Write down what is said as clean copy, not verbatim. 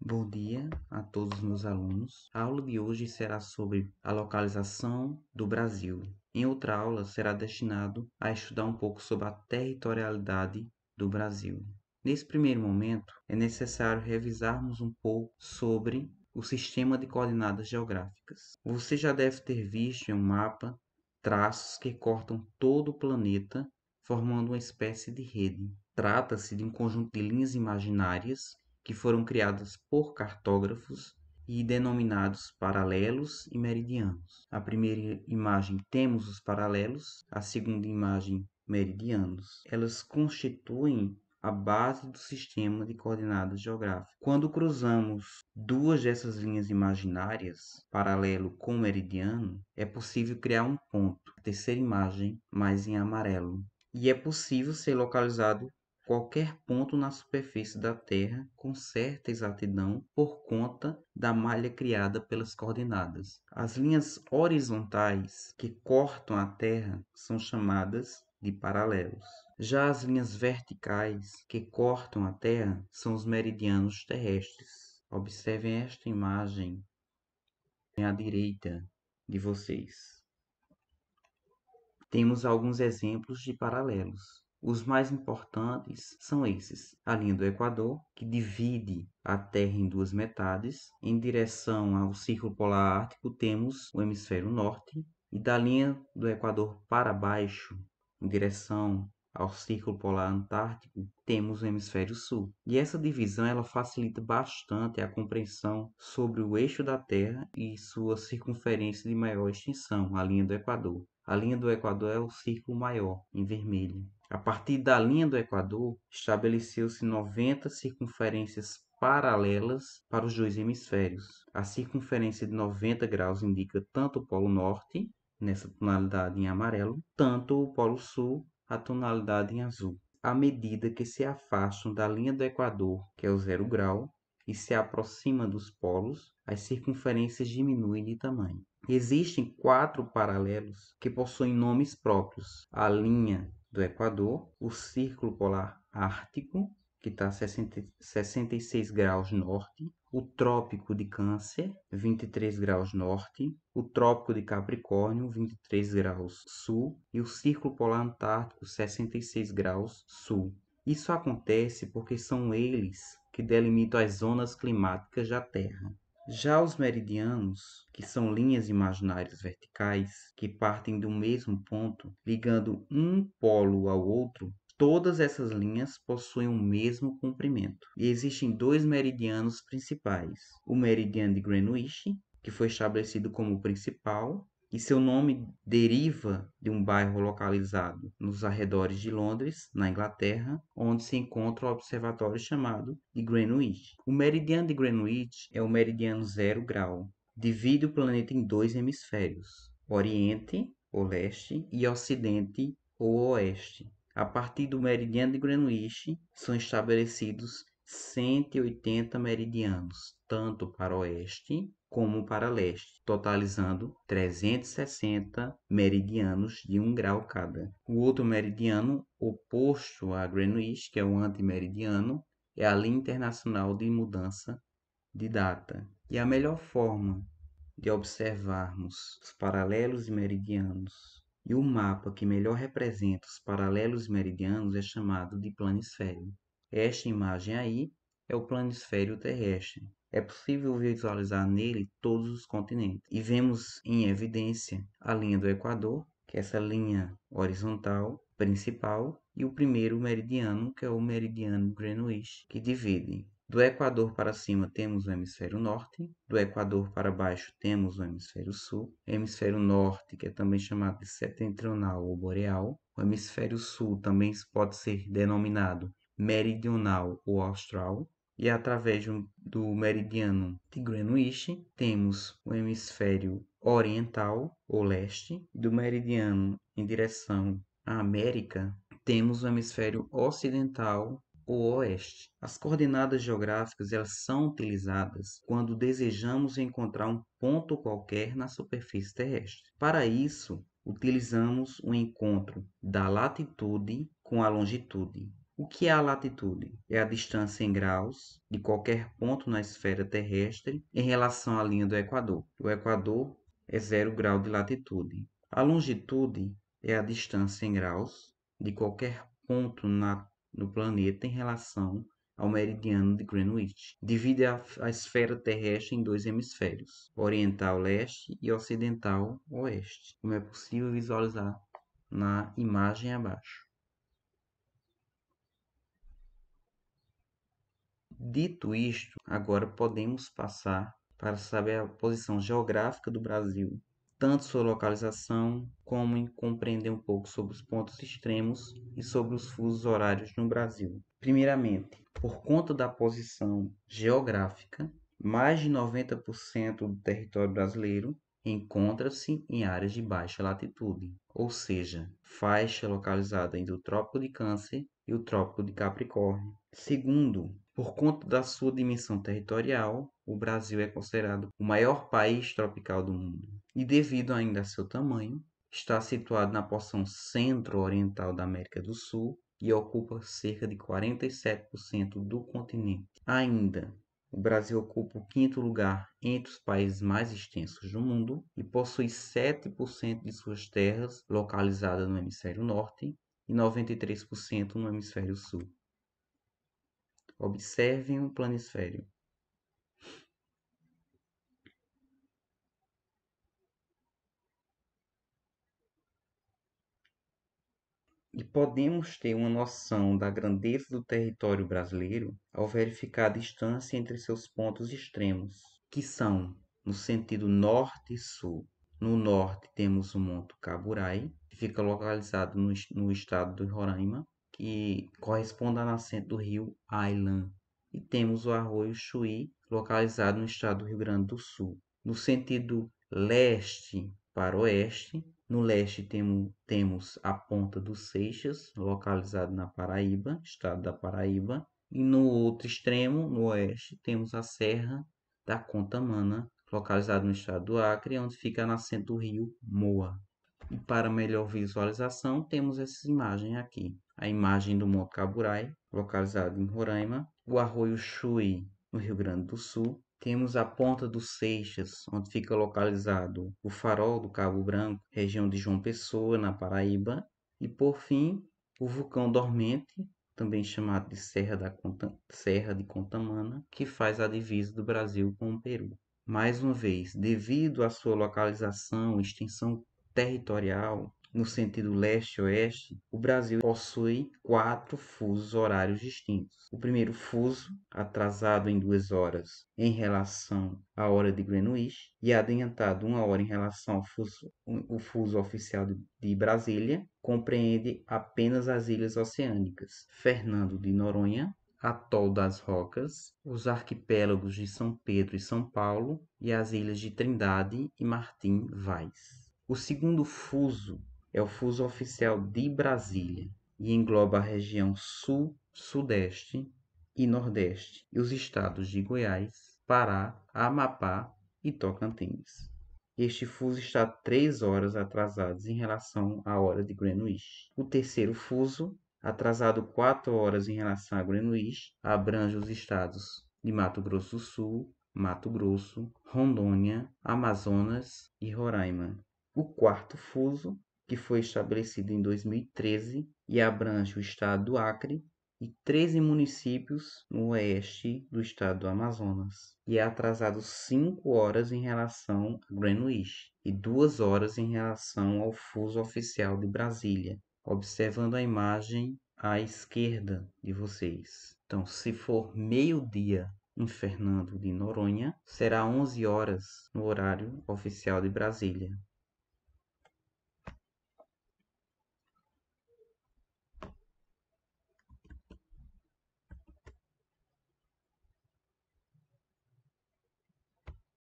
Bom dia a todos os meus alunos. A aula de hoje será sobre a localização do Brasil. Em outra aula será destinado a estudar um pouco sobre a territorialidade do Brasil. Nesse primeiro momento, é necessário revisarmos um pouco sobre o sistema de coordenadas geográficas. Você já deve ter visto em um mapa traços que cortam todo o planeta, formando uma espécie de rede. Trata-se de um conjunto de linhas imaginárias que foram criadas por cartógrafos e denominados paralelos e meridianos. A primeira imagem temos os paralelos, a segunda imagem meridianos. Elas constituem a base do sistema de coordenadas geográficas. Quando cruzamos duas dessas linhas imaginárias, paralelo com meridiano, é possível criar um ponto. A terceira imagem, mais em amarelo. E é possível ser localizado qualquer ponto na superfície da Terra com certa exatidão por conta da malha criada pelas coordenadas. As linhas horizontais que cortam a Terra são chamadas de paralelos. Já as linhas verticais que cortam a Terra são os meridianos terrestres. Observem esta imagem à direita de vocês. Temos alguns exemplos de paralelos. Os mais importantes são esses: a linha do Equador, que divide a Terra em duas metades. Em direção ao Círculo Polar Ártico, temos o hemisfério norte, e da linha do Equador para baixo, em direção ao Círculo Polar Antártico, temos o hemisfério sul. E essa divisão ela facilita bastante a compreensão sobre o eixo da Terra e sua circunferência de maior extensão, a linha do Equador. A linha do Equador é o círculo maior, em vermelho. A partir da linha do Equador, estabeleceu-se 90 circunferências paralelas para os dois hemisférios. A circunferência de 90 graus indica tanto o Polo Norte, nessa tonalidade em amarelo, tanto o Polo Sul, a tonalidade em azul. À medida que se afastam da linha do Equador, que é o 0 grau, e se aproxima dos polos, as circunferências diminuem de tamanho. Existem 4 paralelos que possuem nomes próprios: a linha do Equador, o Círculo Polar Ártico, que está a 66 graus norte, o Trópico de Câncer, 23 graus norte, o Trópico de Capricórnio, 23 graus sul, e o Círculo Polar Antártico, 66 graus sul. Isso acontece porque são eles que delimitam as zonas climáticas da Terra. Já os meridianos, que são linhas imaginárias verticais que partem do mesmo ponto, ligando um polo ao outro, todas essas linhas possuem o mesmo comprimento. E existem dois meridianos principais: o meridiano de Greenwich, que foi estabelecido como principal, e seu nome deriva de um bairro localizado nos arredores de Londres, na Inglaterra, onde se encontra o observatório chamado de Greenwich. O meridiano de Greenwich é o meridiano 0 grau. Divide o planeta em dois hemisférios: Oriente, ou leste, e Ocidente, ou oeste. A partir do meridiano de Greenwich, são estabelecidos 180 meridianos, tanto para oeste como para leste, totalizando 360 meridianos de 1 grau cada. O outro meridiano oposto a Greenwich, que é o antimeridiano, é a linha internacional de mudança de data. E a melhor forma de observarmos os paralelos e meridianos e o mapa que melhor representa os paralelos e meridianos é chamado de planisfério. Esta imagem aí é o planisfério terrestre. É possível visualizar nele todos os continentes. E vemos em evidência a linha do Equador, que é essa linha horizontal principal, e o primeiro meridiano, que é o meridiano Greenwich, que divide. Do Equador para cima temos o hemisfério norte, do Equador para baixo temos o hemisfério sul, hemisfério norte, que é também chamado de setentrional ou boreal, o hemisfério sul também pode ser denominado meridional ou austral, e através do meridiano de Greenwich temos o hemisfério oriental ou leste, do meridiano em direção à América temos o hemisfério ocidental ou oeste. As coordenadas geográficas elas são utilizadas quando desejamos encontrar um ponto qualquer na superfície terrestre. Para isso, utilizamos o encontro da latitude com a longitude. O que é a latitude? É a distância em graus de qualquer ponto na esfera terrestre em relação à linha do Equador. O Equador é 0 grau de latitude. A longitude é a distância em graus de qualquer ponto no planeta em relação ao meridiano de Greenwich. Divide a esfera terrestre em 2 hemisférios, oriental leste e ocidental oeste, como é possível visualizar na imagem abaixo. Dito isto, agora podemos passar para saber a posição geográfica do Brasil, tanto sua localização, como em compreender um pouco sobre os pontos extremos e sobre os fusos horários no Brasil. Primeiramente, por conta da posição geográfica, mais de 90% do território brasileiro encontra-se em áreas de baixa latitude, ou seja, faixa localizada entre o Trópico de Câncer e o Trópico de Capricórnio. Segundo, por conta da sua dimensão territorial, o Brasil é considerado o maior país tropical do mundo. E devido ainda a seu tamanho, está situado na porção centro-oriental da América do Sul e ocupa cerca de 47% do continente. Ainda, o Brasil ocupa o quinto lugar entre os países mais extensos do mundo e possui 7% de suas terras localizadas no hemisfério norte e 93% no hemisfério sul. Observem o planisfério. E podemos ter uma noção da grandeza do território brasileiro ao verificar a distância entre seus pontos extremos, que são no sentido norte e sul. No norte temos o Monte Caburai, que fica localizado no estado do Roraima, que corresponde à nascente do rio Ailã. E temos o Arroio Chuí, localizado no estado do Rio Grande do Sul. No sentido leste para oeste, no leste temos a Ponta dos Seixas, localizado na Paraíba, estado da Paraíba. E no outro extremo, no oeste, temos a Serra da Contamana, localizado no estado do Acre, onde fica a nascente do rio Moa. E para melhor visualização, temos essa imagem aqui. A imagem do Monte Caburai, localizado em Roraima, o Arroio Chuí, no Rio Grande do Sul. Temos a Ponta dos Seixas, onde fica localizado o Farol do Cabo Branco, região de João Pessoa, na Paraíba. E por fim, o vulcão dormente, também chamado de Serra de Contamana, que faz a divisa do Brasil com o Peru. Mais uma vez, devido à sua localização e extensão territorial, no sentido leste-oeste, o Brasil possui 4 fusos horários distintos. O primeiro fuso, atrasado em 2 horas em relação à hora de Greenwich, e adiantado 1 hora em relação ao fuso oficial de Brasília, compreende apenas as ilhas oceânicas Fernando de Noronha, Atol das Rocas, os arquipélagos de São Pedro e São Paulo e as ilhas de Trindade e Martim Vaz. O segundo fuso é o fuso oficial de Brasília e engloba a região sul, sudeste e nordeste e os estados de Goiás, Pará, Amapá e Tocantins. Este fuso está 3 horas atrasado em relação à hora de Greenwich. O terceiro fuso, atrasado 4 horas em relação a Greenwich, abrange os estados de Mato Grosso do Sul, Mato Grosso, Rondônia, Amazonas e Roraima. O quarto fuso, que foi estabelecido em 2013 e abrange o estado do Acre e 13 municípios no oeste do estado do Amazonas, e é atrasado 5 horas em relação a Greenwich e 2 horas em relação ao fuso oficial de Brasília, observando a imagem à esquerda de vocês. Então, se for meio-dia em Fernando de Noronha, será 11 horas no horário oficial de Brasília.